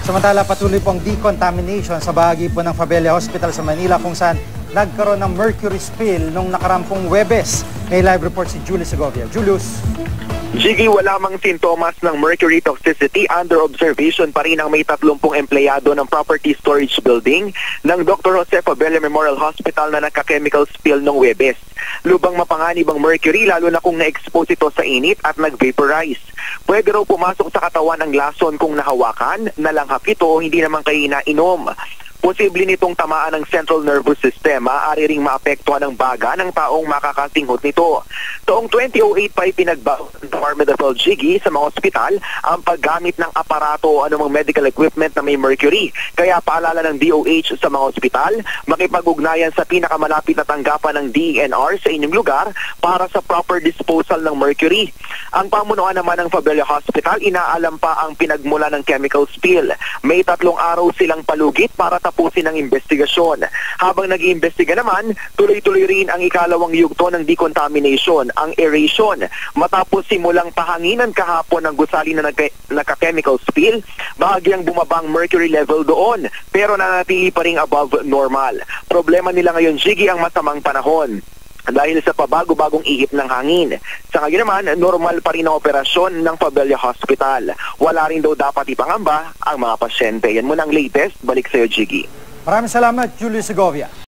Samantala, patuloy po ang decontamination sa bahagi po ng Fabella Hospital sa Manila kung saan nagkaroon ng mercury spill nung nakarampong Huwebes. May live report si Julius Segovia. Julius. Jiggy, wala mang sintomas ng mercury toxicity. Under observation pa rin ang may 30 empleyado ng property storage building ng Dr. Jose Fabella Memorial Hospital na nagka-chemical spill noong Huwebes. Lubang mapanganib ang mercury lalo na kung na-expose ito sa init at nag-vaporize. Pwede raw pumasok sa katawan ng lason kung nahawakan, nalanghap ito o hindi naman kayo inainom. Posible nitong tamaan ng central nervous system, maaari ring maapektuhan ng baga ng taong makakasinghot nito. Taong 2008 pa ipinagbago ng Department of Health sa mga ospital ang paggamit ng aparato o anumang medical equipment na may mercury. Kaya paalala ng DOH sa mga ospital, makipag-ugnayan sa pinakamalapit na tanggapan ng DENR sa inyong lugar para sa proper disposal ng mercury. Ang pamunuan naman ng Fabella Hospital, inaalam pa ang pinagmula ng chemical spill. May 3 araw silang palugit para tapusin ang investigasyon. Habang nag-iimbestiga naman, tuloy-tuloy rin ang ikalawang yugto ng decontamination, ang aeration. Matapos simulang pahanginan kahapon ng gusali na nagka-chemical spill, bahagyang bumabang mercury level doon, pero nanatili pa rin above normal. Problema nila ngayon, Jiggy, ang masamang panahon dahil sa pabago-bagong ihip ng hangin. Sa ngayon naman, normal pa rin ang operasyon ng Fabella Hospital. Wala rin daw dapat ipangamba ang mga pasyente. Yan muna ang latest. Balik sa iyo, Jiggy. Maraming salamat, Julius Segovia.